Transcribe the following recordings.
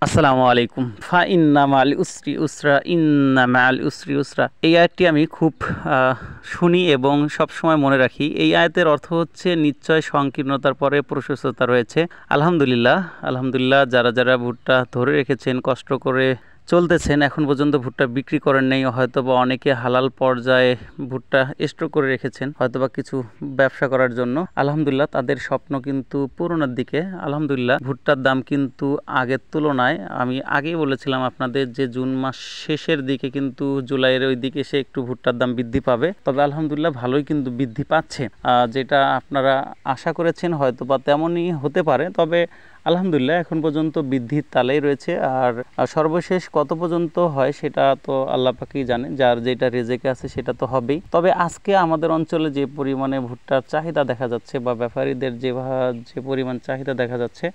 আসসালামু আলাইকুম। ফা ইন্না মাল উসরি উসরা ইন্না মাল উসরি উসরা, এই আয়াতটি আমি খুব শুনি এবং সবসময় মনে রাখি। এই আয়াতের অর্থ হচ্ছে নিশ্চয় সংকীর্ণতার পরে প্রশস্ততা রয়েছে। আলহামদুলিল্লাহ, আলহামদুলিল্লাহ, যারা যারা ভুট্টা ধরে রেখেছেন, কষ্ট করে চলতেছেন, এখন পর্যন্ত ভুট্টা বিক্রি করেন নেই, হয়তোবা অনেকে হালাল পর্যায়ে ভুট্টা স্টোর করে রেখেছেন হয়তোবা কিছু ব্যবসা করার জন্য। আলহামদুলিল্লাহ, তাদের স্বপ্ন কিন্তু পূরণের দিকে। আলহামদুলিল্লাহ, ভুট্টার দাম কিন্তু আগের তুলনায়, আমি আগেই বলেছিলাম আপনাদের যে জুন মাস শেষের দিকে কিন্তু জুলাইয়ের ওই দিকে এসে একটু ভুট্টার দাম বৃদ্ধি পাবে, তবে আলহামদুলিল্লাহ ভালোই কিন্তু বৃদ্ধি পাচ্ছে। যেটা আপনারা আশা করেছেন হয়তোবা তেমনই হতে পারে, তবে আলহামদুলিল্লাহ এখন পর্যন্ত বৃদ্ধির তালেই রয়েছে। আর সর্বশেষ কত পর্যন্ত হয় সেটা তো আল্লাহ পাকই জানে, যার যেটা রেজেকে আছে সেটা তো হবেই। তবে আজকে আমাদের অঞ্চলে যে পরিমাণে ভুট্টার চাহিদা দেখা যাচ্ছে বা ব্যাপারীদের যে পরিমাণ চাহিদা দেখা যাচ্ছে,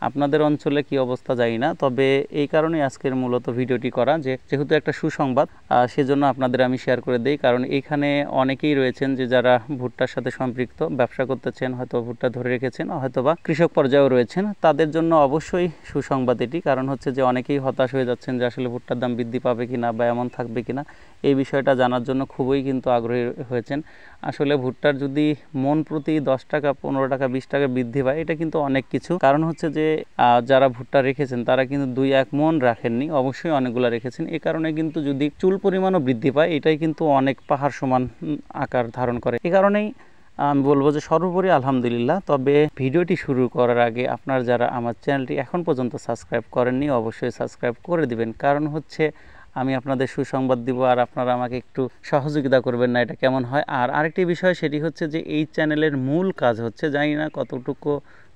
আপনাদের অঞ্চলে কি অবস্থা জানি না, তবে এই কারণে আজকের মূলত ভিডিওটি করা, যেহেতু একটা সুসংবাদ, সেজন্য আপনাদের আমি শেয়ার করে দেই। কারণ এইখানে অনেকেই রয়েছেন যে যারা ভুট্টার সাথে সম্পৃক্ত, ব্যবসা করতেছেন, হয়তো ভুট্টা ধরে রেখেছেন, হয়তোবা কৃষক পর্যায়েও রয়েছেন, তাদের জন্য অবশ্যই সুসংবাদ এটি। কারণ হচ্ছে যে অনেকেই হতাশ হয়ে যাচ্ছেন যে আসলে ভুট্টার দাম বৃদ্ধি পাবে কিনা বা এমন থাকবে কিনা, এই বিষয়টা জানার জন্য খুবই কিন্তু আগ্রহী হয়েছেন। আসলে ভুট্টার যদি মন প্রতি 10 টাকা, 15 টাকা, 20 টাকা বৃদ্ধি পায়, এটা কিন্তু অনেক কিছু। কারণ হচ্ছে যে যারা ভুট্টা রেখেছেন তারা কিন্তু 2-1 মন রাখেননি, অবশ্যই অনেকগুলো রেখেছেন। এই কারণে কিন্তু যদি চুল পরিমাণও বৃদ্ধি পায়, এটাই কিন্তু অনেক পাহাড় সমান আকার ধারণ করে। এই কারণেই আমি বলবো যে সর্বোপরি আলহামদুলিল্লাহ। তবে ভিডিওটি শুরু করার আগে আপনারা যারা আমার চ্যানেলটি এখন পর্যন্ত সাবস্ক্রাইব করেননি, অবশ্যই সাবস্ক্রাইব করে দিবেন। কারণ হচ্ছে আমি আপনাদের সুসংবাদ দিব আর আপনারা আমাকে একটু সহযোগিতা করবেন না, এটা কেমন হয়। আর আরেকটি বিষয়, সেটি হচ্ছে যে এই চ্যানেলের মূল কাজ হচ্ছে, জানি না কতটুকু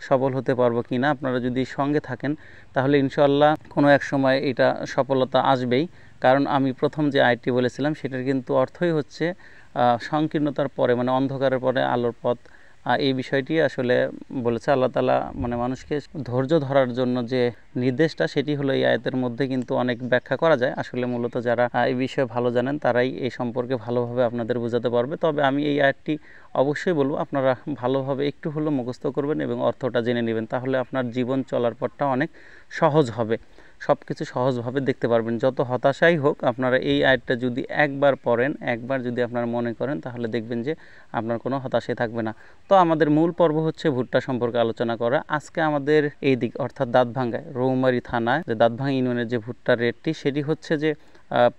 সফল হতে পারবো কি না, আপনারা যদি সঙ্গে থাকেন তাহলে ইনশাল্লাহ কোনো এক সময় এটা সফলতা আসবেই। কারণ আমি প্রথম যে আয়াতটি বলেছিলাম সেটার কিন্তু অর্থই হচ্ছে সংকীর্ণতার পরে, মানে অন্ধকারের পরে আলোর পথ। এই বিষয়টি আসলে বলেছে আল্লাহ তাআলা, মানে মানুষকে ধৈর্য ধরার জন্য যে নির্দেশটা, সেটি হলো এই আয়াতের মধ্যে কিন্তু অনেক ব্যাখ্যা করা যায়। আসলে মূলত যারা এই বিষয়ে ভালো জানেন তারাই এই সম্পর্কে ভালোভাবে আপনাদের বোঝাতে পারবে। তবে আমি এই আয়াতটি অবশ্যই বলবো আপনারা ভালোভাবে একটু হলেও মুখস্থ করবেন এবং অর্থটা জেনে নেবেন, তাহলে আপনার জীবন চলার পথটা অনেক সহজ হবে, সব কিছু সহজভাবে দেখতে পারবেন। যত হতাশাই হোক, আপনারা এই আয়াতটা যদি একবার পড়েন, একবার যদি আপনারা মনে করেন, তাহলে দেখবেন যে আপনার কোনো হতাশাই থাকবে না। তো আমাদের মূল পর্ব হচ্ছে ভুট্টা সম্পর্কে আলোচনা করা। আজকে আমাদের এই দিক অর্থাৎ দাঁতভাঙ্গায়, রৌমারী থানায় যে দাঁতভাঙ্গা ইউনিয়নের যে ভুট্টার রেটটি, সেটি হচ্ছে যে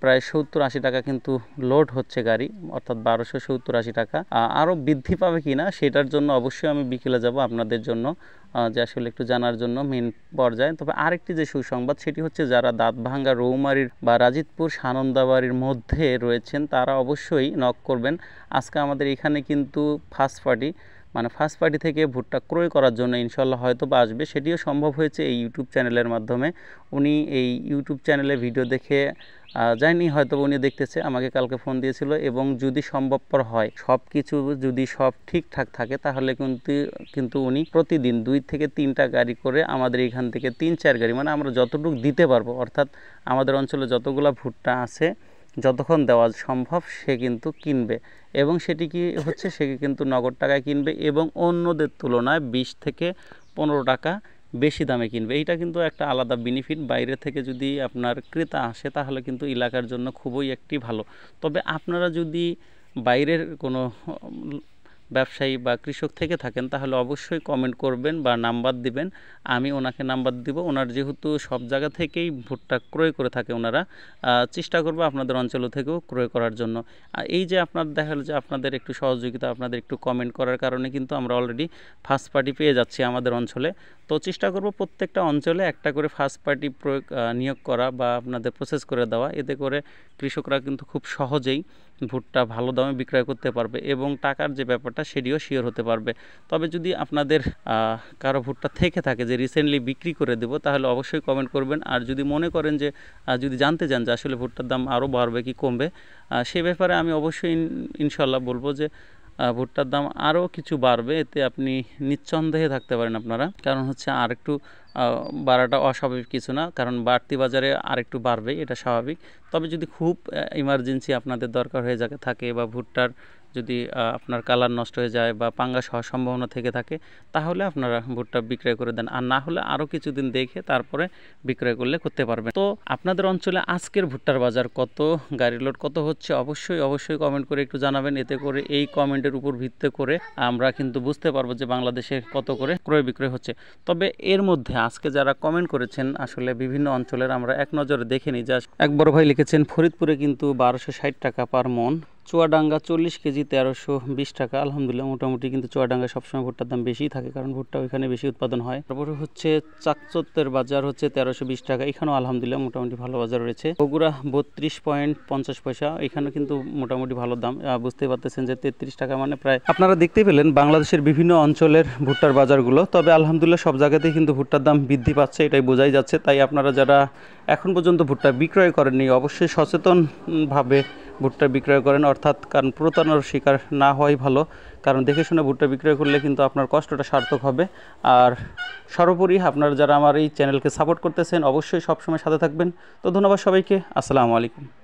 প্রায় 70-80 টাকা কিন্তু লোড হচ্ছে গাড়ি, অর্থাৎ 1270-80 টাকা। আরও বৃদ্ধি পাবে কি না সেটার জন্য অবশ্যই আমি বিকেলে যাব আপনাদের জন্য, যে আসলে একটু জানার জন্য মেন পর্যায়ে। তবে আরেকটি যে সুসংবাদ, সেটি হচ্ছে যারা দাঁতভাঙ্গা, রৌমারীর বা রাজিতপুর, সানন্দাবাড়ির মধ্যে রয়েছেন তারা অবশ্যই নক করবেন। আজকে আমাদের এখানে কিন্তু ফার্স্ট পার্টি থেকে ভুট্টা ক্রয় করার জন্য ইনশাল্লাহ হয়তো বা আসবে। সেটিও সম্ভব হয়েছে এই ইউটিউব চ্যানেলের মাধ্যমে। উনি এই ইউটিউব চ্যানেলে ভিডিও দেখে যায়নি, হয়তো উনি দেখতেছে, আমাকে কালকে ফোন দিয়েছিল, এবং যদি সম্ভবপর হয়, সব কিছু যদি সব ঠিকঠাক থাকে, তাহলে কিন্তু উনি প্রতিদিন 2 থেকে 3টা গাড়ি করে আমাদের এখান থেকে 3-4 গাড়ি, মানে আমরা যতটুকু দিতে পারবো, অর্থাৎ আমাদের অঞ্চলে যতগুলো ভুট্টা আছে যতক্ষণ দেওয়া সম্ভব সে কিন্তু কিনবে, এবং সেটি কি হচ্ছে, সে কিন্তু নগদ টাকায় কিনবে এবং অন্যদের তুলনায় 20 থেকে 15 টাকা বেশি দামে কিনবে। এইটা কিন্তু একটা আলাদা বেনিফিট। বাইরে থেকে যদি আপনার ক্রেতা আসে তাহলে কিন্তু এলাকার জন্য খুবই একটি ভালো। তবে আপনারা যদি বাইরের কোনো ব্যবসায়ী বা কৃষক থেকে থাকেন তাহলে অবশ্যই কমেন্ট করবেন বা নাম্বার দিবেন, আমি ওনাকে নাম্বার দিব। ওনার যেহেতু সব জায়গা থেকেই ভুট্টা ক্রয় করে থাকে ওনারা, চেষ্টা করবো আপনাদের অঞ্চল থেকেও ক্রয় করার জন্য। এই যে আপনার দেখা গেল যে আপনাদের একটু সহযোগিতা, আপনাদের একটু কমেন্ট করার কারণে কিন্তু আমরা অলরেডি ফার্স্ট পার্টি পেয়ে যাচ্ছি আমাদের অঞ্চলে। তো চেষ্টা করব প্রত্যেকটা অঞ্চলে একটা করে ফার্স্ট পার্টি নিয়োগ করা বা আপনাদের প্রসেস করে দেওয়া, এতে করে কৃষকরা কিন্তু খুব সহজেই ভুট্টা ভালো দামে বিক্রয় করতে পারবে এবং টাকার যে ব্যাপারটা সেটিও শিওর হতে পারবে। তবে যদি আপনাদের কারো ভুট্টা থেকে থাকে যে রিসেন্টলি বিক্রি করে দেব, তাহলে অবশ্যই কমেন্ট করবেন। আর যদি মনে করেন যে যদি জানতে চান যে আসলে ভুট্টার দাম আরও বাড়বে কি কমবে, সে ব্যাপারে আমি অবশ্যই ইনশাল্লাহ বলবো যে ভুট্টার দাম আরও কিছু বাড়বে, এতে আপনি নিঃসন্দেহে থাকতে পারেন আপনারা। কারণ হচ্ছে আর একটু বাড়াটা অস্বাভাবিক কিছু না, কারণ বাড়তি বাজারে আর একটু বাড়বেই, এটা স্বাভাবিক। তবে যদি খুব ইমার্জেন্সি আপনাদের দরকার হয়ে থাকে বা ভুট্টার যদি আপনার কালার নষ্ট হয়ে যায় বা পাঙ্গাস হওয়ার সম্ভাবনা থেকে থাকে তাহলে আপনারা ভুট্টা বিক্রয় করে দেন, আর না হলে আরও কিছুদিন দেখে তারপরে বিক্রয় করতে পারবেন। তো আপনাদের অঞ্চলে আজকের ভুট্টার বাজার কত, গাড়ি লোড কত হচ্ছে অবশ্যই কমেন্ট করে একটু জানাবেন। এতে করে এই কমেন্টের উপর ভিত্তি করে আমরা কিন্তু বুঝতে পারবো যে বাংলাদেশে কত করে ক্রয় বিক্রয় হচ্ছে। তবে এর মধ্যে আজকে যারা কমেন্ট করেছেন আসলে বিভিন্ন অঞ্চলের আমরা এক নজরে দেখে নিই। যা এক বড় ভাই লিখেছেন ফরিদপুরে কিন্তু 1260 টাকা পার মন, চুয়াডাঙ্গা 40 কেজি 1320 টাকা। আলহামদুলিল্লাহ মোটামুটি কিন্তু চুয়াডাঙ্গা সবসময় ভুট্টার দাম বেশিই থাকে, কারণ ভুট্টা ওইখানে বেশি উৎপাদন হয়। তারপরে হচ্ছে চাকচত্বের বাজার হচ্ছে 1320 টাকা, এখানেও আলহামদুলিল্লাহ মোটামুটি ভালো বাজার রয়েছে। বগুড়া 32.50 পয়সা, এখানে কিন্তু মোটামুটি ভালো দাম। বুঝতে পারতেছেন যে 33 টাকা মানে প্রায় আপনারা দেখতেই পেলেন বাংলাদেশের বিভিন্ন অঞ্চলের ভুট্টার বাজারগুলো। তবে আলহামদুলিল্লাহ সব জায়গাতেই কিন্তু ভুট্টার দাম বৃদ্ধি পাচ্ছে, এটাই বোঝাই যাচ্ছে। তাই আপনারা যারা এখন পর্যন্ত ভুট্টা বিক্রয় করেননি অবশ্যই সচেতনভাবে ভুট্টা বিক্রয় করেন, অর্থাৎ কারণ প্রতারণার শিকার না হওয়াই ভালো। কারণ দেখে শুনে ভুট্টা বিক্রয় করলে কিন্তু আপনার কষ্টটা সার্থক হবে। আর সর্বোপরি আপনারা যারা আমার এই চ্যানেলকে সাপোর্ট করতেছেন অবশ্যই সবসময় সাথে থাকবেন। তো ধন্যবাদ সবাইকে, আসসালামু আলাইকুম।